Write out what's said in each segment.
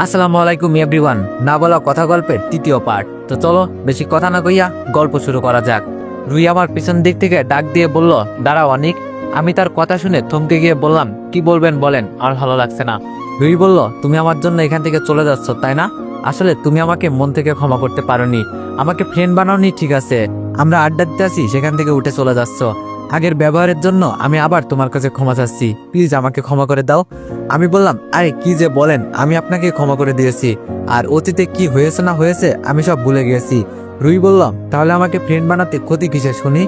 আসসালামু আলাইকুম এভরিওয়ান। না বলা কথা গল্পের তৃতীয় পার্ট। তো চলো বেশি কথা না কইয়া গল্প শুরু করা যাক। রুই আমার পিছন দিক থেকে ডাক দিয়ে বলল, দাঁড়াও অনিক। আমি তার কথা শুনে থমকে গিয়ে বললাম, কি বলবেন বলেন, আর ভালো লাগছে না। রুই বলল, তুমি আমার জন্য এখান থেকে চলে যাচ্ছ তাই না? আসলে তুমি আমাকে মন থেকে ক্ষমা করতে পারোনি, আমাকে ফ্রেন্ড বানাওনি, ঠিক আছে, আমরা আড্ডা দিতে আসি সেখান থেকে উঠে চলে যাচ্ছ। আগের ব্যবহারের জন্য আমি আবার তোমার কাছে ক্ষমা চাচ্ছি, প্লিজ আমাকে ক্ষমা করে দাও। আমি বললাম, আরে কি যে বলেন, আমি আপনাকে ক্ষমা করে দিয়েছি, আর অতীতে কি হয়েছে না হয়েছে আমি সব ভুলে গেছি। রুই বলল, তাহলে আমাকে ফ্রেন্ড বানাতে ক্ষতি কিসে শুনি?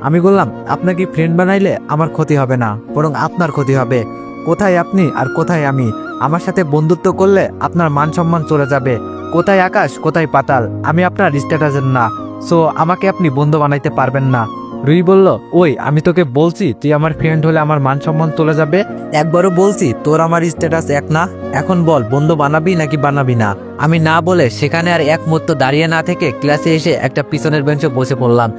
আমি বললাম, আপনাকে ফ্রেন্ড বানাইলে আমার ক্ষতি হবে না, বরং আপনার ক্ষতি হবে। কোথায় আপনি আর কোথায় আমি? আমার সাথে বন্ধুত্ব করলে আপনার মান সম্মান চলে যাবে। কোথায় আকাশ কোথায় পাতাল, আমি আপনার স্ট্যাটাসের না, সো আমাকে আপনি বন্ধু বানাইতে পারবেন না। রুই বলল, ওই আমি তোকে বলছি তুই আমার ফ্রেন্ড হলে আমার মান সম্মান চলে যাবে? একবারও বলছি তোর আমার স্ট্যাটাস এক না। এখন বল, বন্ধু বানাবি নাকি বানাবি না? আমি না বলে সেখানে আর এক মুহূর্ত দাঁড়িয়ে না থেকে ক্লাসে এসে একটা পিছনের বেঞ্চে বসে পড়লাম,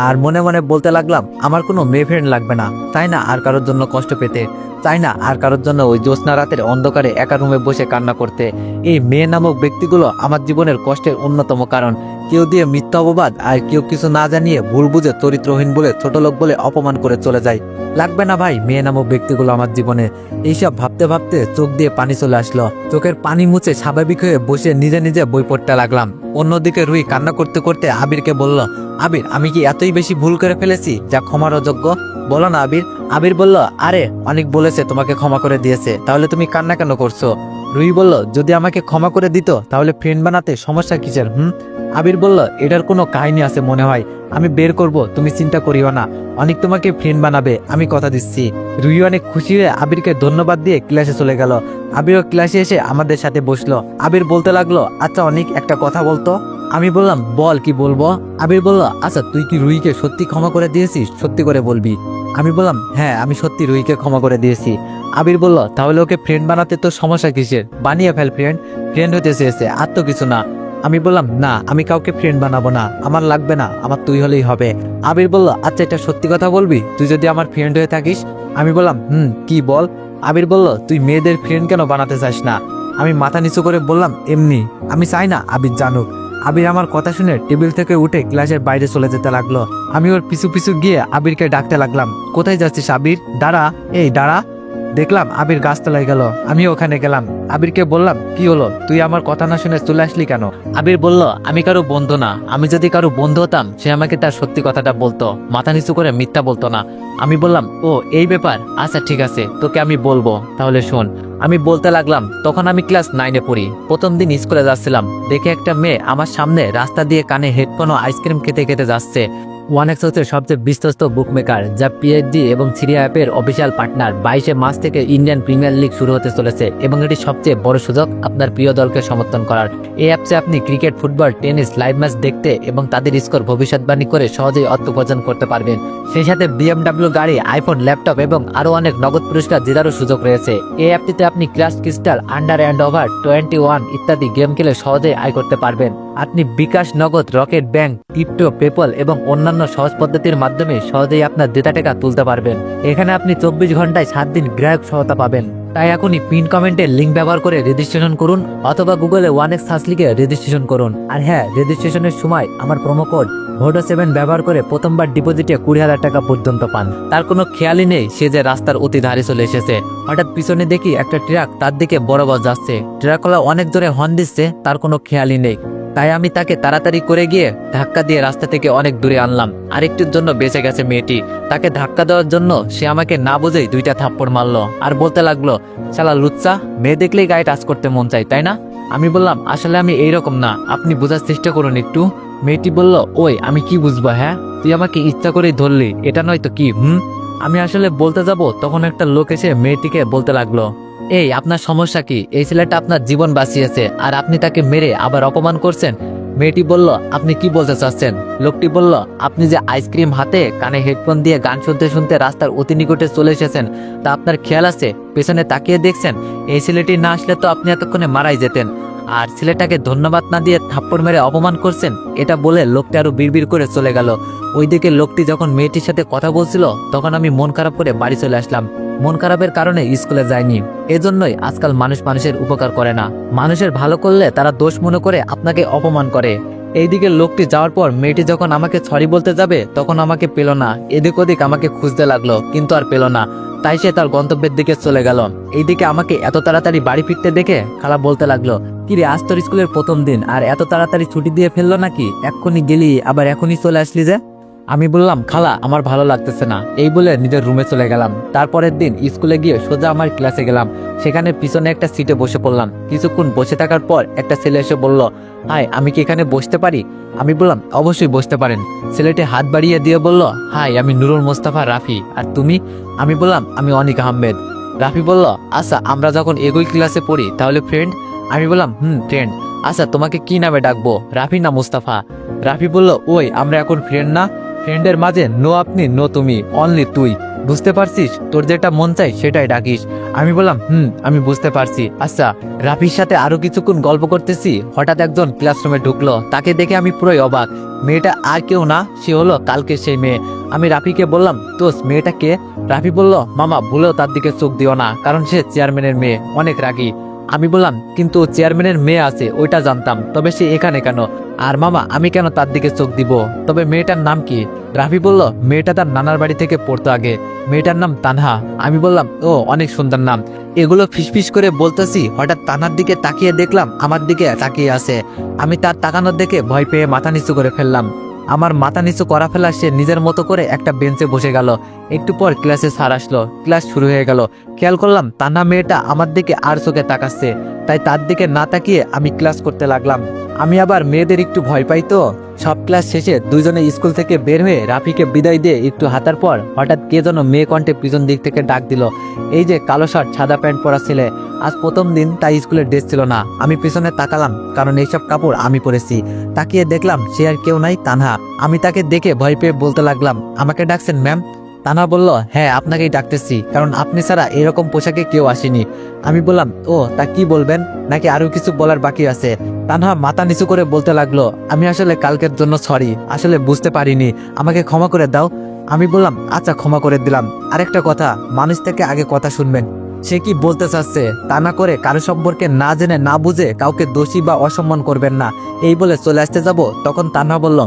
আর মনে মনে বলতে লাগলাম, আমার কোনো মেয়ে ফ্রেন্ড লাগবে না, তাই না আর কারোর জন্য কষ্ট পেতে, চাই না আর কারোর জন্য ওই জ্যোৎস্না রাতের অন্ধকারে একা রুমে বসে কান্না করতে। এই মেয়ে নামক ব্যক্তিগুলো আমার জীবনের কষ্টের অন্যতম কারণ। কেউ দিয়ে মিথ্যা অপবাদ আর কেউ কিছু না জানিয়ে ভুল বুঝে চরিত্রহীন বলে, ছোট লোক বলে অপমান করে চলে যায়। লাগবে না ভাই মেয়ে নামক ব্যক্তিগুলো আমার জীবনে। এইসব ভাবতে ভাবতে চোখ দিয়ে পানি চলে আসলো। চোখের পানি মুছে স্বাভাবিক হয়ে বসে নিজে নিজে বই পড়তে লাগলাম। অন্যদিকে রুই কান্না করতে করতে আবিরকে বলল, আবির আমি কি এতই বেশি ভুল করে ফেলেছি যা ক্ষমার অযোগ্য? বলো না আবির। আবির বলল, আরে অনেক বলেছে তোমাকে ক্ষমা করে দিয়েছে, তাহলে তুমি কান্না কেন করছো? রুই বলল, যদি আমাকে ক্ষমা করে দিত তাহলে ফ্রেন্ড বানাতে সমস্যা কিসের? আবির বলল, এটার কোনো কাহিনী আছে মনে হয়, আমি বের করব, তুমি চিন্তা করিও না, অনেক তোমাকে ফ্রেন্ড বানাবে, আমি কথা দিচ্ছি। রুই অনেক খুশি হয়ে আবিরকে ধন্যবাদ দিয়ে ক্লাসে চলে গেল। আবিরও ক্লাসে এসে আমাদের সাথে বসলো। আবির বলতে লাগলো, আচ্ছা অনেক একটা কথা বলতো। আমি বললাম, বল কি বলবো? আবির বলল, আচ্ছা তুই কি রুইকে সত্যি ক্ষমা করে দিয়েছিস? সত্যি করে বলবি। আমি বললাম, হ্যাঁ আমি সত্যি রুইকে ক্ষমা করে দিয়েছি। আবির বলল, তাহলে ওকে ফ্রেন্ড বানাতে তোর সমস্যা কিসের? বানিয়ে ফেল, ফ্রেন্ড, ফ্রেন্ড হতে চেয়েছে, আর তো কিছু না। আমি বললাম, না আমি কাউকে ফ্রেন্ড বানাবো না, আমার লাগবে না, আমার তুই হলেই হবে। আবির বলল, আচ্ছা এটা সত্যি কথা বলবি, তুই যদি আমার ফ্রেন্ড হয়ে থাকিস? আমি বললাম, কি বল? আবির বলল, তুই মেয়েদের ফ্রেন্ড কেন বানাতে চাস না? আমি মাথা নিচু করে বললাম, এমনি, আমি চাই না আবির জানুক। আবির আমার কথা শুনে টেবিল থেকে উঠে ক্লাসের বাইরে চলে যেতে লাগলো। আমি ওর পিছু পিছু গিয়ে আবিরকে ডাকতে লাগলাম, কোথায় যাচ্ছিস আবির, দাঁড়া, এই দাঁড়া। দেখলাম আবির গাছতলায় গেল, আমি ওখানে গেলাম। আবিরকে বললাম, কি হলো, তুই আমার কথা না শুনে চলে আসলি কেন? আবির বলল, আমি কারো বন্ধু না, আমি যদি কারো বন্ধু হতাম সে আমাকে তার সত্যি কথাটা বলতো, মাথা নিচু করে মিথ্যা বলতো না। আমি বললাম, ও এই ব্যাপার, আচ্ছা ঠিক আছে, তোকে আমি বলবো, তাহলে শোন। আমি বলতে লাগলাম, তখন আমি ক্লাস 9-এ পড়ি। প্রথম দিন স্কুলে যাচ্ছিলাম, দেখে একটা মেয়ে আমার সামনে রাস্তা দিয়ে কানে হেডফোন ও আইসক্রিম খেতে খেতে যাচ্ছে। ওয়ানেক্স হচ্ছে সবচেয়ে বিশ্বস্ত বুকমেকার, যা পিএইচডি এবং সিরিয়া অ্যাপের অফিসিয়াল পার্টনার। 22শে মার্চ থেকে ইন্ডিয়ান প্রিমিয়ার লিগ শুরু হতে চলেছে এবং এটি সবচেয়ে বড় সুযোগ আপনার প্রিয় দলকে সমর্থন করার। এই অ্যাপসে আপনি cricket, football, tennis live match দেখতে এবং তাদের স্কোর ভবিষ্যৎবাণী করে সহজেই অর্থ উপার্জন করতে পারবেন। সেই সাথে বিএমডাব্লিউ গাড়ি, আইফোন, ল্যাপটপ এবং আরও অনেক নগদ পুরস্কার জেতারও সুযোগ রয়েছে। এই অ্যাপটিতে আপনি class crystal, under and over 21 ইত্যাদি গেম খেলে সহজেই আয় করতে পারবেন। আপনি বিকাশ, নগদ, রকেট ব্যাংক, ক্রিপ্টো, পেপল এবং অন্যান্য সহজ পদ্ধতির মাধ্যমে সহজেই আপনার ডেটা টাকা তুলতে পারবেন। এখানে আপনি 24 ঘন্টায় 7 দিন গ্রাহক সহায়তা পাবেন। তাই এখনই পিন কমেন্টের লিঙ্ক ব্যবহার করে রেজিস্ট্রেশন করুন, অথবা গুগলে ওয়ানেক্স সার্চ লিখে রেজিস্ট্রেশন করুন। আর হ্যাঁ, রেজিস্ট্রেশনের সময় আমার প্রোমো কোড VODO7 ব্যবহার করে প্রথমবার ডিপোজিটে 20,000 টাকা পর্যন্ত পান। তার কোনো খেয়ালই নেই সে যে রাস্তার অতি ধারে চলে এসেছে। হঠাৎ পিছনে দেখি একটা ট্রাক তার দিকে বরাবর যাচ্ছে। ট্রাকওয়ালা অনেক জোরে হর্ন দিচ্ছে, তার কোনো খেয়ালই নেই। তাই আমি তাকে তাড়াতাড়ি করে গিয়ে ধাক্কা দিয়ে রাস্তা থেকে অনেক দূরে আনলাম। আরেকটুর জন্য বেঁচে গেছে মেয়েটি। তাকে ধাক্কা দেওয়ার জন্য সে আমাকে না বুঝেই 2টা থাপ্পড় মারলো আর বলতে লাগলো, শালা লুচ্চা, মেয়ে দেখলেই গায়ে টাচ করতে মন চাই তাই না? আমি বললাম, আসলে আমি এইরকম না, আপনি বোঝার চেষ্টা করুন একটু। মেয়েটি বলল, ওই আমি কি বুঝবো, হ্যাঁ তুই আমাকে ইচ্ছা করেই ধরলি, এটা নয় তো কি? আমি আসলে বলতে যাব, তখন একটা লোক এসে মেয়েটিকে বলতে লাগলো, এই আপনার সমস্যা কি? এই ছেলেটা আপনার জীবন বাঁচিয়েছে আর আপনি তাকে মেরে আবার অপমান করছেন। মেয়েটি বলল, আপনি কি বলতে চাচ্ছেন? লোকটি বলল, আপনি যে আইসক্রিম হাতে কানে হেডফোন দিয়ে গান শুনতে শুনতে রাস্তার অতি নিকটে চলে এসেছেন, তা আপনার খেয়াল আছে? পেছনে তাকিয়ে দেখছেন? এই ছেলেটি না আসলে তো আপনি এতক্ষণে মারাই যেতেন। আর ছেলেটাকে ধন্যবাদ না দিয়ে থাপ্পড় মেরে অপমান করছেন। এটা বলে লোকটা আরো বিড়বিড় করে চলে গেল। ওইদিকে লোকটি যখন মেয়েটির সাথে কথা বলছিল তখন আমি মন খারাপ করে বাড়ি চলে আসলাম। মন খারাপের কারণে স্কুলে যাইনি। এজন্যই আজকাল মানুষ মানুষের উপকার করে না, মানুষের ভালো করলে তারা দোষ মনে করে আপনাকে অপমান করে। এইদিকে লোকটি যাওয়ার পর মেয়েটি যখন আমাকে সরি বলতে যাবে তখন আমাকে পেল না। এদিক ওদিক আমাকে খুঁজতে লাগলো কিন্তু আর পেল না। তাই সে তার গন্তব্যের দিকে চলে গেল। এইদিকে আমাকে এত তাড়াতাড়ি বাড়ি ফিরতে দেখে খালা বলতে লাগলো, কিরে আজ তোর স্কুলের প্রথম দিন আর এত তাড়াতাড়ি ছুটি দিয়ে ফেললো নাকি? এক্ষুনি গেলি আবার এখনই চলে আসলি যে? আমি বললাম, খালা আমার ভালো লাগতেছে না, এই বলে নিজের রুমে চলে গেলাম। তারপরের দিন স্কুলে গিয়ে সোজা আমার ক্লাসে গেলাম। সেখানে পিছনে একটা সিটে বসে পড়লাম। কিছুক্ষণ বসে থাকার পর একটা ছেলে এসে বলল, হাই আমি কি এখানে বসতে পারি? আমি বললাম, অবশ্যই বসতে পারেন। ছেলেটি হাত বাড়িয়ে দিয়ে বলল, হাই আমি নুরুল মোস্তফা রাফি, আর তুমি? আমি বললাম, আমি অনিক আহমেদ। রাফি বলল, আচ্ছা আমরা যখন একই ক্লাসে পড়ি তাহলে ফ্রেন্ড? আমি বললাম, ফ্রেন্ড। আচ্ছা তোমাকে কি নামে ডাকবো, রাফি না মুস্তাফা? রাফি বলল, ওই আমরা এখন ফ্রেন্ড না? ফ্রেন্ডের মাঝে নো আপনি নো তুমি, অনলি তুই। বুঝতে পারছিস? তোর যেটা মন চাই সেটাই ডাকিস। আমি বললাম, আমি বুঝতে পারছি। আচ্ছা। রাফির সাথে আরো কিছুক্ষণ গল্প করতেছি, হঠাৎ একজন ক্লাসরুমে ঢুকলো। তাকে দেখে আমি পুরোই অবাক। মেয়েটা আর কেউ না, সে হলো কালকে সেই মেয়ে। আমি রাফিকে বললাম, দোস্ত মেয়েটা কে? রাফি বলল, মামা ভুলেও তার দিকে চোখ দিও না, কারণ সে চেয়ারম্যানের মেয়ে, অনেক রাগী। আমি বললাম, কিন্তু চেয়ারম্যানের মেয়ে আছে ওইটা জানতাম, তবে সে এখানে কেন? আর মামা আমি কেন তার দিকে চোখ দিব? তবে মেয়েটার নাম কি? রাফি বলল, মেয়েটা তার নানার বাড়ি থেকে পড়তো আগে, মেয়েটার নাম তানহা। আমি বললাম, ও অনেক সুন্দর নাম। এগুলো ফিসফিস করে বলতেছি, হঠাৎ তানহার দিকে তাকিয়ে দেখলাম আমার দিকে তাকিয়ে আছে। আমি তার তাকানোর দেখে ভয় পেয়ে মাথা নিচু করে ফেললাম। আমার মাথা নিচু করা ফেলা সে নিজের মতো করে একটা বেঞ্চে বসে গেল। একটু পর ক্লাসে স্যার আসলো, ক্লাস শুরু হয়ে গেল। খেয়াল করলাম তান্না মেয়েটা আমার দিকে আর চোখে তাকাচ্ছে, তাই তার দিকে না তাকিয়ে আমি ক্লাস করতে লাগলাম। আমি আবার মেয়েদের একটু ভয় পাই তো। সব ক্লাস শেষে দুইজনে স্কুল থেকে বের হয়ে রাফিকে বিদায় দিয়ে একটু হাঁটার পর হঠাৎ কে যেন মেয়ে কণ্ঠে পিছন দিক থেকে ডাক দিল, এই যে কালো শার্ট সাদা প্যান্ট পরা ছেলে। আজ প্রথম দিন, তাই স্কুলের ড্রেস ছিল না। আমি পিছনে তাকালাম, কারণ এইসব কাপড় আমি পরেছি। তাকিয়ে দেখলাম সে আর কেউ নাই, তানহা। আমি তাকে দেখে ভয় পেয়ে বলতে লাগলাম, আমাকে ডাকছেন ম্যাম? তানহা বলল, হ্যাঁ আপনাকেই ডাকতেছি, কারণ আপনি ছাড়া এরকম পোশাকে কেউ আসেনি। আমি বললাম, ও তা কি বলবেন, নাকি আরো কিছু বলার বাকি আছে? তানহা মাথা নিচু করে বলতে লাগলো, আমি আসলে কালকের জন্য সরি, আসলে বুঝতে পারিনি, আমাকে ক্ষমা করে দাও। আমি বললাম, আচ্ছা ক্ষমা করে দিলাম। আরেকটা কথা, মানুষ থেকে আগে কথা শুনবেন, সে কি বলতে চাচ্ছে তা না করে কারো সম্পর্কে না জেনে না বুঝে কাউকে দোষী বা অসম্মান করবেন না। এই বলে চলে আসতে যাব, তখন তানহা বলল,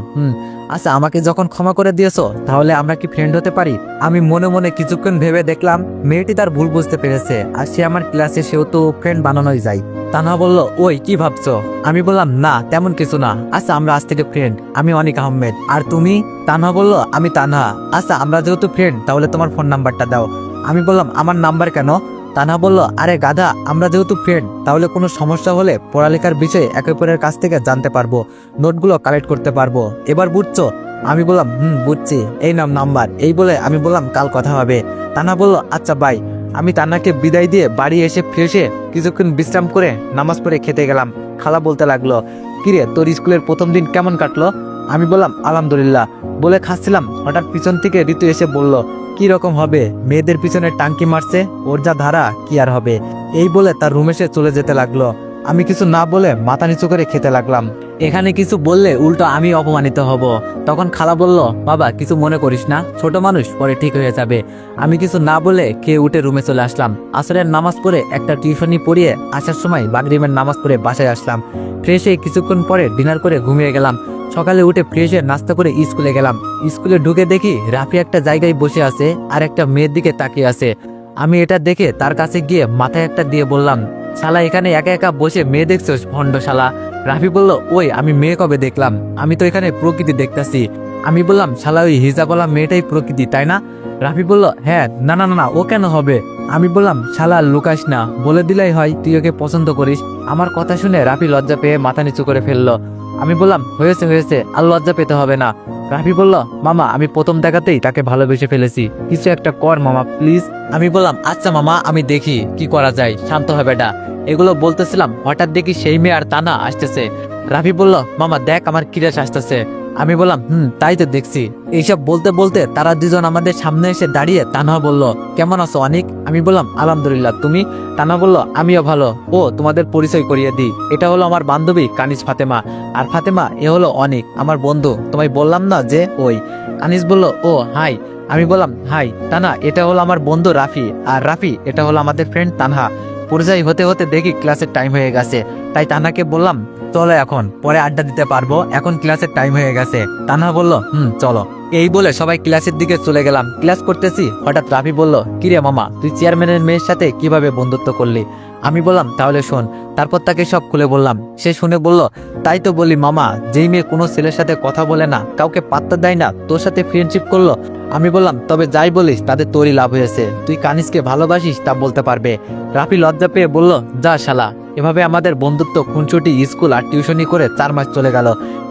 আচ্ছা আমাকে যখন ক্ষমা করে দিয়েছো তাহলে আমরা কি ফ্রেন্ড হতে পারি? আমি মনে মনে কিছুক্ষণ ভেবে দেখলাম মেয়েটি তার ভুল বুঝতে পেরেছে, আর সে আমার ক্লাসে, সেও তো ফ্রেন্ড বানানোই যায়। তানহা বলল, ওই কি ভাবছো? আমি বললাম, না তেমন কিছু না। আচ্ছা আমরা আজ থেকে ফ্রেন্ড, আমি অনিক আহমেদ। আর তুমি? তানহা বলল, আমি তানহা। আচ্ছা আমরা যেহেতু ফ্রেন্ড তাহলে তোমার ফোন নাম্বারটা দাও। আমি বললাম, আমার নাম্বার কেন? তানহা বলল, আরে গাধা, আমরা যেহেতু ফ্রেন্ড তাহলে কোনো সমস্যা হলে পড়ালেখার বিষয়ে একে অপরের কাছ থেকে জানতে পারবো, নোটগুলো কালেক্ট করতে পারবো। এবার বুঝছো? আমি বললাম, বুঝছি, এই নাম নাম্বার। এই বলে আমি বললাম, কাল কথা হবে। তানহা বলল, আচ্ছা বাই। আমি তান্নাকে বিদায় দিয়ে বাড়ি এসে ফ্রেশে কিছুক্ষণ বিশ্রাম করে নামাজ পড়ে খেতে গেলাম। খালা বলতে লাগলো, কিরে তোর স্কুলের প্রথম দিন কেমন কাটলো? আমি বললাম, আলহামদুলিল্লাহ বলে খাচ্ছিলাম, হঠাৎ পিছন থেকে ঋতু এসে বলল, কি রকম হবে, মেয়েদের পিছনে টাঙ্কি মারছে, ওর যা ধারা কি আর হবে। এই বলে তার রুমে সে চলে যেতে লাগলো। আমি কিছু না বলে মাথা নিচু করে খেতে লাগলাম। এখানে কিছু বললে উল্টো আমি অপমানিত হব। তখন খালা বলল, বাবা কিছু মনে করিস না, ছোট মানুষ, পরে ঠিক হয়ে যাবে। আমি কিছু না বলে খেয়ে উঠে রুমে চলে আসলাম। আসরের নামাজ পড়ে একটা টিউশনি পড়িয়ে আসার সময় মাগরিবের নামাজ পড়ে বাসায় আসলাম। ফ্রেশ হয়ে কিছুক্ষণ পরে ডিনার করে ঘুমিয়ে গেলাম। সকালে উঠে ফ্রেশ হয়ে নাস্তা করে স্কুলে গেলাম। স্কুলে ঢুকে দেখি রাফি একটা জায়গায় বসে আছে আর একটা মেয়ের দিকে তাকিয়ে আছে। আমি এটা দেখে তার কাছে গিয়ে মাথায় একটা দিয়ে বললাম, শালা এখানে একা একা বসে মেয়ে দেখছোস ভণ্ড শালা? রাফি বলল, ওই আমি মেয়ে কবে দেখলাম, আমি তো এখানে প্রকৃতি দেখতাছি। আমি বললাম, শালা ওই হিজাবওয়ালা মেয়েটাই প্রকৃতি তাই না? রাফি বলল, হ্যাঁ। না না না, ও কেন হবে? আমি বললাম, শালা লুকাস না, বলে দিলাই হয় তুই ওকে পছন্দ করিস। আমার কথা শুনে রাফি লজ্জা পেয়ে মাথা নিচু করে ফেললো। আমি বললাম, হয়েছে হয়েছে, আর লজ্জা পেতে হবে না। রাফি বলল, মামা আমি প্রথম দেখাতেই তাকে ভালোবেসে ফেলেছি, কিছু একটা কর মামা প্লিজ। আমি বললাম, আচ্ছা মামা আমি দেখি কি করা যায়, শান্ত হবে এটা। এগুলো বলতেছিলাম, হঠাৎ দেখি সেই মেয়ে আর তানা আসতেছে। রাফি বলল, মামা দেখ আমার কিরাস আসতেছে। আমি বললাম তাই তো দেখছি। এইসব বলতে বলতে তারা দুজন আমাদের সামনে এসে দাঁড়িয়ে তানহা বলল, কেমন আছো অনিক? আমি বললাম আলহামদুলিল্লাহ, তুমি? তানহা বলল, আমিও ভালো। ও তোমাদের পরিচয় করিয়ে দিই, এটা হলো আমার বান্ধবী কানিজ ফাতেমা, আর ফাতেমা এ হলো অনিক আমার বন্ধু, তোমায় বললাম না যে ওই। আনিস বলল, ও হাই। আমি বললাম হাই। তানা, এটা হলো আমার বন্ধু রাফি, আর রাফি এটা হলো আমাদের ফ্রেন্ড তানহা। পরিচয় হতে হতে দেখি ক্লাসের টাইম হয়ে গেছে, তাই তানহাকে বললাম চলো এখন, পরে আড্ডা দিতে পারবো, এখন ক্লাসের টাইম হয়ে গেছে। তানহা বলল চলো। এই বলে সবাই ক্লাসের দিকে চলে গেলাম। ক্লাস করতেছি, হঠাৎ রাফি বলল, কিরে মামা, তুই চেয়ারম্যানের মেয়ের সাথে কিভাবে বন্ধুত্ব করলি? আমি বললাম তাহলে শোন। তারপর তাকে সব খুলে বললাম। সে শুনে বলল, তাই তো বলি মামা, যেই মেয়ে কোনো ছেলের সাথে কথা বলে না, কাউকে পাত্তা দেয় না, তোর সাথে ফ্রেন্ডশিপ করলো। আমি বললাম তবে যাই বলিস তাদের তোরই লাভ হয়েছে, তুই কানিজকে ভালোবাসিস তা বলতে পারবে। রাফি লজ্জা পেয়ে বলল, যা শালা। এভাবে আমাদের বন্ধুত্ব খুনছুটি, স্কুল আর টিউশনি করে 4 মাস চলে গেল।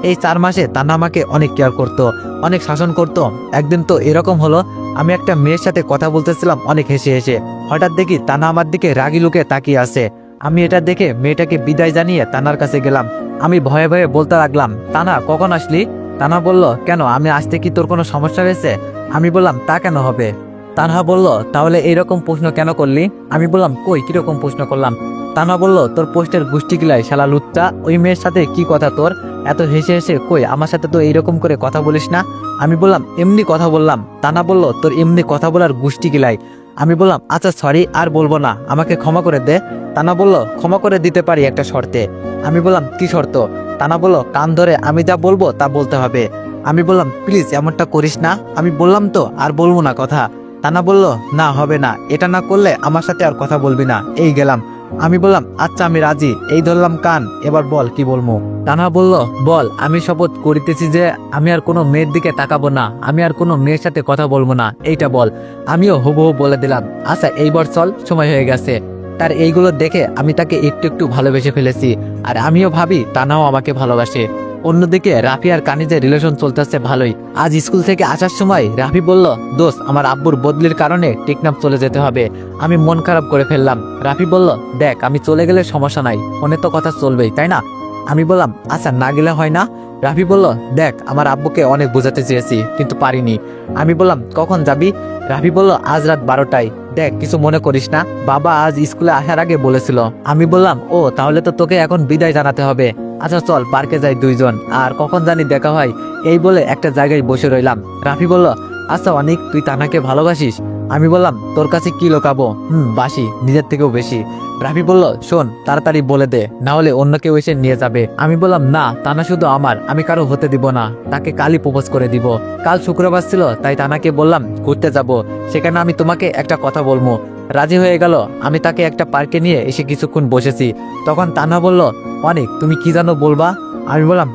এই 4 মাসে তান্না আমাকে অনেক কেয়ার করতো, অনেক শাসন করতো। একদিন তো এরকম হলো, আমি একটা মেয়ের সাথে কথা বলতেছিলাম অনেক হেসে হেসে, হঠাৎ দেখি তানা আমার দিকে রাগি লুকে তাকিয়ে আছে। আমি এটা দেখে মেয়েটাকে বিদায় জানিয়ে তানার কাছে গেলাম। আমি ভয়ে ভয়ে বলতে লাগলাম, তানা কখন আসলি? তানা বলল, কেন, আমি আসতে কি তোর কোনো সমস্যা হয়েছে? আমি বললাম তা কেন হবে? তানহা বলল, তাহলে এইরকম প্রশ্ন কেন করলি? আমি বললাম কই কিরকম প্রশ্ন করলাম? তানহা বলল, তোর পোস্টের গুষ্টি গিলাই শালা লুচ্চা, ওই মেয়ের সাথে কি কথা তোর? এত হেসে হেসে, কই আমার সাথে তো এইরকম করে কথা বলিস না। আমি বললাম এমনি কথা বললাম। তানা বলল, তোর এমনি কথা বলার গুষ্টি গিলাই। আমি বললাম আচ্ছা সরি, আর বলবো না, আমাকে ক্ষমা করে দে। তানা বলল, ক্ষমা করে দিতে পারি একটা শর্তে। আমি বললাম কি শর্ত? তানা বলল, কান ধরে আমি যা বলবো তা বলতে হবে। আমি বললাম প্লিজ এমনটা করিস না, আমি বললাম তো আর বলবো না কথা। তানা বলল, না হবে না, এটা না করলে আমার সাথে আর কথা বলবি না, এই গেলাম। আমি বললাম আচ্ছা আমি রাজি, এই ধরলাম কান, এবার বল কি বলবো। তানা বলল, বল, আমি শপথ করিতেছি যে আমি আর কোনো মেয়ের দিকে তাকাবো না, আমি আর কোনো মেয়ের সাথে কথা বলবো না, এইটা বল। আমিও হুবহু বলে দিলাম, আচ্ছা এইবার চল, সময় হয়ে গেছে। তার এইগুলো দেখে আমি তাকে একটু একটু ভালোবেসে ফেলেছি, আর আমিও ভাবি তানাও আমাকে ভালোবাসে। অন্যদিকে রাফি আর কানিজের রিলেশন চলতেছে ভালোই। আজ স্কুল থেকে আসার সময় রাফি বলল, দোস্ত আমার আব্বুর বদলির কারণে টেকনাফ চলে যেতে হবে। আমি মন খারাপ করে ফেললাম। রাফি বলল, দেখ আমি চলে গেলে সমস্যা নাই, ফোনে তো কথা চলবেই তাই না? আমি বললাম আচ্ছা না গেলে হয় না। রাফি বলল, দেখ আমার আব্বুকে অনেক বোঝাতে চেয়েছি কিন্তু পারিনি। আমি বললাম কখন যাবি? রাফি বলল, আজ রাত 12টায়। দেখ কিছু মনে করিস না, বাবা আজ স্কুলে আসার আগে বলেছিল। আমি বললাম, ও তাহলে তো তোকে এখন বিদায় জানাতে হবে। আচ্ছা চল পার্কে যাই দুইজন, আর কখন জানি দেখা হয়। এই বলে একটা জায়গায় বসে রইলাম। রাফি বলল, আচ্ছা অনিক, তুই তানাকে ভালোবাসিস? আমি বললাম, তোর কাছে কি লোকাবো, বাসি, নিজের থেকেও বেশি। রাফি বলল, শোন তাড়াতাড়ি বলে দে, না হলে অন্য কেউ এসে নিয়ে যাবে। আমি বললাম, না, তানা শুধু আমার, আমি কারো হতে দিব না, তাকে কালই প্রপোজ করে দিব। কাল শুক্রবার ছিল, তাই তানাকে বললাম ঘুরতে যাব, সেখানে আমি তোমাকে একটা কথা বলবো। রাজি হয়ে গেল। আমি তাকে একটা পার্কে নিয়ে এসে কিছুক্ষণ বসেছি। তখন তানা বলল, অনেক, তুমি কি জানো বলবা? আমি বললাম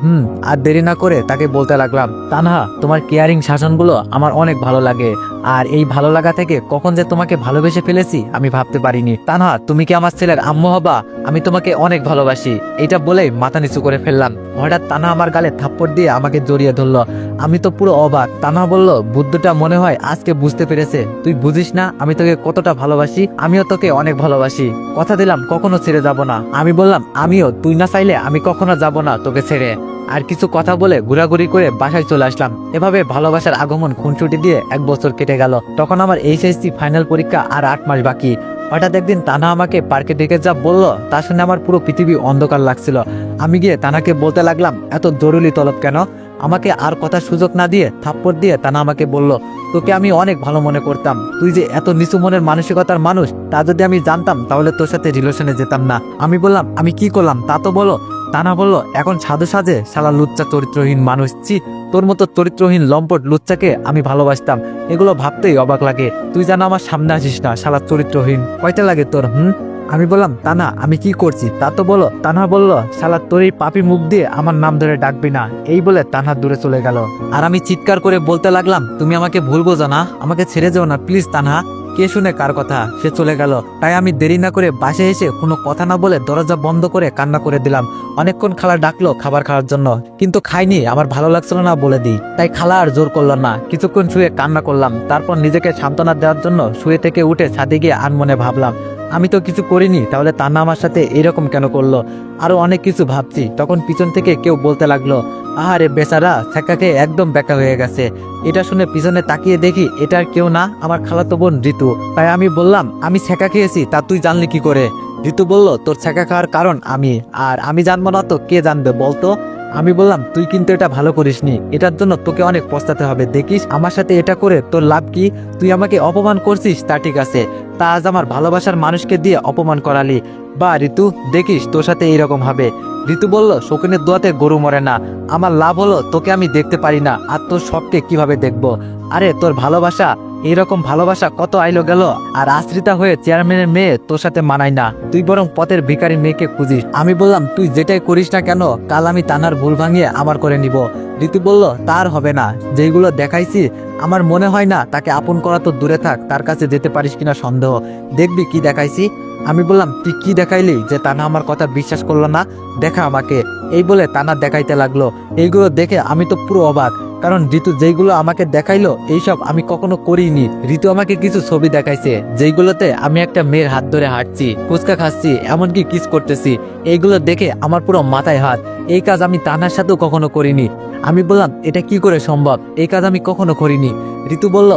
আর দেরি না করে তাকে বলতে লাগলাম, তানহা তোমার কেয়ারিং শাসনগুলো আমার অনেক ভালো লাগে, আর এই ভালো লাগা থেকে কখন যে তোমাকে ভালোবেসে ফেলেছি আমি ভাবতে পারিনি। তানহা তুমি কি আমার ছেলের আম্মু হবা? আমি তোমাকে অনেক ভালোবাসি। এটা বলেই মাথা নিচু করে ফেললাম। হঠাৎ তানহা আমার গালে থাপ্পড় দিয়ে আমাকে জড়িয়ে ধরলো। আমি তো পুরো অবাক। তানহা বলল, বুদ্ধটা মনে হয় আজকে বুঝতে পেরেছে, তুই বুঝিস না আমি তোকে কতটা ভালোবাসি, আমিও তোকে অনেক ভালোবাসি, কথা দিলাম কখনো ছেড়ে যাব না। আমি বললাম আমিও, তুই না চাইলে আমি কখনো যাব না তোকে ছেড়ে। আর কিছু কথা বলে ঘোরাঘুরি করে বাসায় চলে আসলাম। এভাবে ভালোবাসার আগমন খুনছুটি দিয়ে 1 বছর কেটে গেল। তখন আমার এইচএসসি ফাইনাল পরীক্ষা আর 8 মাস বাকি। হঠাৎ একদিন তানা আমাকে পার্কে ডেকে যা বললো, তা শুনে আমার পুরো পৃথিবী অন্ধকার লাগছিল। আমি গিয়ে তানাকে বলতে লাগলাম, এত জরুরি তলব কেন? আমাকে আর কথার সুযোগ না দিয়ে থাপ্পড় দিয়ে তানা আমাকে বলল, তোকে আমি অনেক ভালো মনে করতাম, তুই যে এত নিচু মনের মানসিকতার মানুষ তা যদি আমি জানতাম তাহলে তোর সাথে রিলেশনে যেতাম না। আমি বললাম, আমি কি করলাম তা তো বলো। তানা বলল, এখন সাধু সাজে শালা লুচ্চা চরিত্রহীন মানুষ, ছি, তোর মতো চরিত্রহীন লম্পট লুচ্চাকে আমি ভালোবাসতাম, এগুলো ভাবতেই অবাক লাগে। তুই যেন আমার সামনে আসিস না, শালা চরিত্রহীন, কয়টা লাগে তোর? আমি বললাম, তানা আমি কি করছি তা তো বলো। তানা বলল, শালা তোর এই পাপি মুখ দিয়ে আমার নাম ধরে ডাকবি না। এই বলে তানা দূরে চলে গেল। আর আমি চিৎকার করে বলতে লাগলাম, তুমি আমাকে ভুল বোঝো না, আমাকে ছেড়ে যাও না প্লিজ তানা। কে শুনে কার কথা, সে চলে গেল। তাই আমি দেরি না করে বাসে এসে কোনো কথা না বলে দরজা বন্ধ করে কান্না করে দিলাম। অনেকক্ষণ খালা ডাকলো খাবার খাওয়ার জন্য, কিন্তু খাইনি, আমার ভালো লাগছিল না বলে দিই। তাই খালা আর জোর করলো না। কিছুক্ষণ শুয়ে কান্না করলাম। তারপর নিজেকে সান্ত্বনা দেওয়ার জন্য শুয়ে থেকে উঠে ছাদে গিয়ে আনমনে ভাবলাম, আমি তো কিছু করিনি, তাহলে তান্না আমার সাথে এরকম কেন করলো? আরো অনেক কিছু ভাবছি, তখন পিছন থেকে কেউ বলতে লাগলো, আহারে বেচারা ছ্যাঁকাকে একদম বেকা হয়ে গেছে। এটা শুনে পিছনে তাকিয়ে দেখি এটা আর কেউ না, আমার খালাতো বোন ঋতু। তাই আমি বললাম, আমি ছ্যাঁকা খেয়েছি তা তুই জানলি কি করে? ঋতু বলল, তোর ছ্যাঁকা খাওয়ার কারণ আমি, আর আমি জানবো না তো কে জানবে বলতো? আমি বললাম, তুই কিন্তু এটা ভালো করিসনি, এটার জন্য তোকে অনেক পস্তাতে হবে। দেখিস আমার সাথে এটা করে তোর লাভ কি? তুই আমাকে অপমান করছিস তা ঠিক আছে, তা আজ আমার ভালোবাসার মানুষকে দিয়ে অপমান করালি। বা ঋতু, দেখিস তোর সাথে এইরকম হবে। ঋতু বলল, শকুনের দোয়াতে গরু মরে না। আমার লাভ হলো তোকে আমি দেখতে পারি না, আর তোর সবকে কিভাবে দেখবো? আরে তোর ভালোবাসা, এইরকম ভালোবাসা কত আইলো গেল, আর আশ্রিতা হয়ে চেয়ারম্যানের মেয়ে তোর সাথে মানায় না। তুই বরং পথের ভিখারি মেয়েকে খুঁজিস। আমি বললাম, তুই যেটাই করিস না কেন, কাল আমি তানার ভুল ভাঙিয়ে আমার করে নিব। ঋতু বলল, তার হবে না, যেগুলো দেখাইছি আমার মনে হয় না তাকে আপন করা তো দূরে থাক, তার কাছে যেতে পারিস কিনা সন্দেহ। দেখবি কি দেখাইছি। আমি বললাম, তুই কি দেখাইলি যে তানা আমার কথা বিশ্বাস করলো না? দেখা আমাকে। এই বলে তানা দেখাইতে লাগলো। এইগুলো দেখে আমি তো পুরো অবাক, কারণ ঋতু যেইগুলো আমাকে দেখাইলো এইসব আমি কখনো করিনি। ঋতু আমাকে কিছু ছবি দেখাইছে যেইগুলোতে আমি একটা মেয়ের হাত ধরে হাঁটছি, ফুচকা খাচ্ছি, এমনকি কিস করতেছি। এইগুলো দেখে আমার পুরো মাথায় হাত। এই কাজ আমি তানার সাথেও কখনো করিনি। আমি বললাম, এটা কি করে সম্ভব? এই কাজ আমি কখনো করিনি। ঋতু বলল,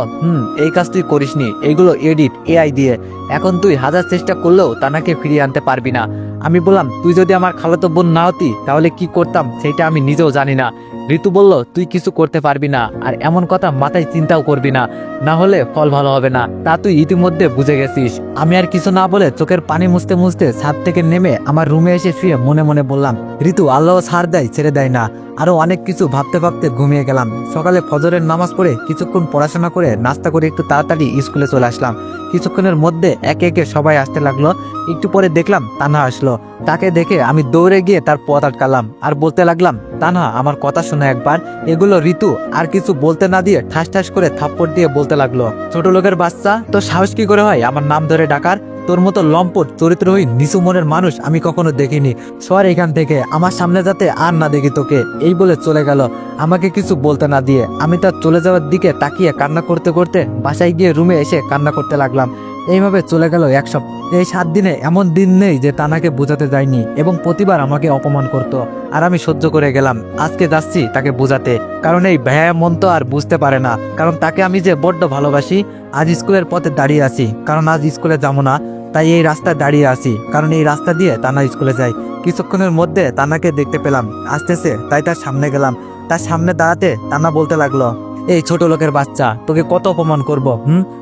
এই কাজ তুই করিসনি, এইগুলো এডিট এআই দিয়ে। এখন তুই হাজার চেষ্টা করলেও তানাকে ফিরিয়ে আনতে পারবি না। আমি বললাম, তুই যদি আমার খালাতো বোন না হতি তাহলে কি করতাম সেটা আমি নিজেও জানি না। ঋতু বলল, তুই কিছু করতে পারবি না, আর এমন কথা মাথায় চিন্তাও করবি না, না হলে ফল ভালো হবে না, তা তুই ইতিমধ্যে বুঝে গেছিস। আমি আর কিছু না বলে চোখের পানি মুছতে মুছতে ছাদ থেকে নেমে আমার রুমে এসে শুয়ে মনে মনে বললাম, ঋতু আল্লাহ ছাড় দেয় ছেড়ে দেয় না। আরো অনেক কিছু ভাবতে ভাবতে ঘুমিয়ে গেলাম। সকালে ফজরের নামাজ পড়ে কিছুক্ষণ পড়াশোনা করে নাস্তা করে একটু তাড়াতাড়ি স্কুলে চলে আসলাম। কিছুক্ষণের মধ্যে একে একে সবাই আসতে লাগলো। একটু পরে দেখলাম তানহা আসলো। তাকে দেখে আমি দৌড়ে গিয়ে তার পথ আটকালাম আর বলতে লাগলাম, তানহা আমার কথা শোনা একবার। এগুলো ঋতু আর কিছু বলতে না দিয়ে ঠাস ঠাস করে থাপ্পড় দিয়ে বলতে লাগলো, ছোট লোকের বাচ্চা, তো সাহস কি করে হয় আমার নাম ধরে ডাকার? তোর মতো লম্পট চরিত্রহীন নিচু মনের মানুষ আমি কখনো দেখিনি। সর এখান থেকে, আমার সামনে যাতে আর না দেখি তোকে। এই বলে চলে গেল আমাকে কিছু বলতে না দিয়ে। আমি তার চলে যাওয়ার দিকে তাকিয়ে কান্না করতে করতে বাসায় গিয়ে রুমে এসে কান্না করতে লাগলাম। এইভাবে চলে গেল এক সপ্তাহ। এই 7 দিনে এমন দিন নেই যে তানাকে বোঝাতে যায়নি, এবং প্রতিবার আমাকে অপমান করত, আর আমি সহ্য করে গেলাম। আজকে যাচ্ছি তাকে বোঝাতে, কারণ এই ভাইয়া মন তো আর বুঝতে পারে না, কারণ তাকে আমি যে বড্ড ভালোবাসি। আজ স্কুলের পথে দাঁড়িয়ে আছি, কারণ আজ স্কুলে যাবো না, তাই এই রাস্তায় দাঁড়িয়ে আছি, কারণ এই রাস্তা দিয়ে তানা স্কুলে যায়। কিছুক্ষণের মধ্যে তানাকে দেখতে পেলাম আসতেছে, তাই তার সামনে গেলাম। তার সামনে দাঁড়াতে তানা বলতে লাগলো, এই ছোট লোকের বাচ্চা, তোকে কত অপমান করব?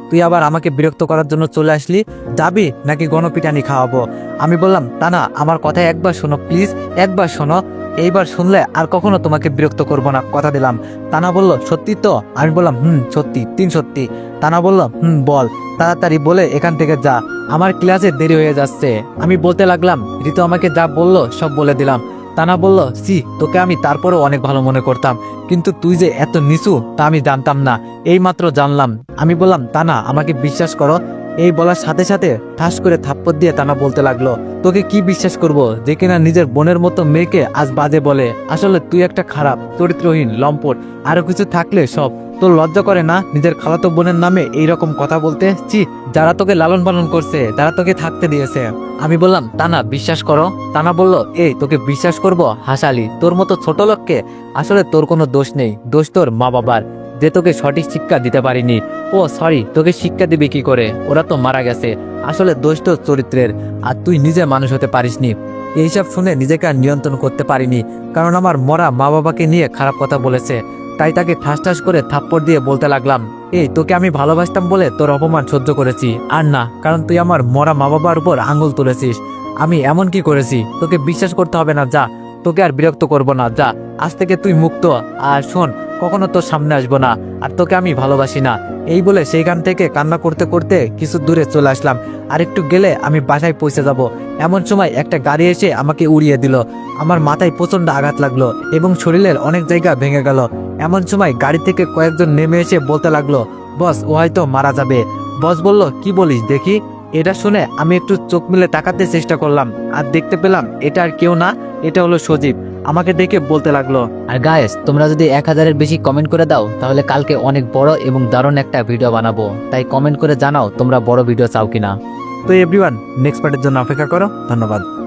তুই আবার আমাকে বিরক্ত করার জন্য চলে আসলি? যাবি নাকি গণপিটানি খাওয়াবো? আমি বললাম, তানা আমার কথা একবার শোনো প্লিজ, একবার শোনো। এইবার শুনলে আর কখনো তোমাকে বিরক্ত করব না, কথা দিলাম। তানা বলল, সত্যি তো? আমি বললাম, সত্যি, 3 সত্যি। তানা বলল, বল তাড়াতাড়ি, বলে এখান থেকে যা, আমার ক্লাসে দেরি হয়ে যাচ্ছে। আমি বলতে লাগলাম, ঋতু আমাকে যা বললো সব বলে দিলাম। তানা বলল, সি, তোকে আমি তারপরেও অনেক ভালো মনে করতাম, কিন্তু তুই যে এত নিচু তা আমি জানতাম না, এই মাত্র জানলাম। আমি বললাম, তানা আমাকে বিশ্বাস করো। এই বলার সাথে সাথে ঠাস করে থাপ্পড় দিয়ে তানা বলতে লাগলো, তোকে কি বিশ্বাস করব যে কিনা নিজের বোনের মতো মেয়েকে আজ বাজে বলে? আসলে তুই একটা খারাপ চরিত্রহীন লম্পট, আরো কিছু থাকলে সব। তোর লজ্জা করে না নিজের খালাতো বোনের নামে এইরকম কথা বলতে? চি, যারা তোকে লালন পালন করছে, যারা তোকে থাকতে দিয়েছে। আমি বললাম, তানা বিশ্বাস করো। তানা বলল, এই তোকে বিশ্বাস করব? হাসালি, তোর মতো ছোট লোককে? আসলে তোর কোনো দোষ নেই, দোষ তোর মা বাবার, যে তোকে সঠিক শিক্ষা দিতে পারিনি। ও সরি, তোকে শিক্ষা দিবি কি করে, ওরা তো মারা গেছে। আসলে দোষ তোর চরিত্রের, আর তুই নিজে মানুষ হতে পারিসনি। এইসব শুনে নিজেকে আর নিয়ন্ত্রণ করতে পারিনি, কারণ আমার মরা মা বাবাকে নিয়ে খারাপ কথা বলেছে। তাই তাকে ঠাস ঠাস করে থাপ্পড় দিয়ে বলতে লাগলাম, এই তোকে আমি ভালোবাসতাম বলে তোর অপমান সহ্য করেছি, আর না, কারণ তুই আমার মরা মা বাবার উপর আঙুল তুলেছিস। আমি এমন কি করেছি? তোকে বিশ্বাস করতে হবে না, যা, তোকে আর বিরক্ত করব না, যা, আজ থেকে তুই মুক্ত। আর শোন, কখনো তোর সামনে আসবো না, আর তোকে আমি ভালোবাসি না। এই বলে সেইখান থেকে কান্না করতে করতে কিছু দূরে চলে আসলাম। আর একটু গেলে আমি বাসায় পৌঁছে যাব। এমন সময় একটা গাড়ি এসে আমাকে উড়িয়ে দিল। আমার মাথায় প্রচন্ড আঘাত লাগলো এবং শরীরের অনেক জায়গা ভেঙে গেল। এমন সময় গাড়ি থেকে কয়েকজন নেমে এসে বলতে লাগলো, বস ও হয়তো মারা যাবে। বস বলল, কি বলিস দেখি? এটা শুনে আমি একটু চোখ মিলে তাকাতে চেষ্টা করলাম, আর দেখতে পেলাম এটা আর কেউ না, এটা হলো সজীব। আমাকে দেখে বলতে লাগলো, আর গায়েস, তোমরা যদি 1000-এর বেশি কমেন্ট করে দাও তাহলে কালকে অনেক বড় এবং দারুণ একটা ভিডিও বানাবো, তাই কমেন্ট করে জানাও তোমরা বড় ভিডিও চাও কিনা। তো এভরিওয়ান, নেক্সট পার্টের জন্য অপেক্ষা করো। ধন্যবাদ।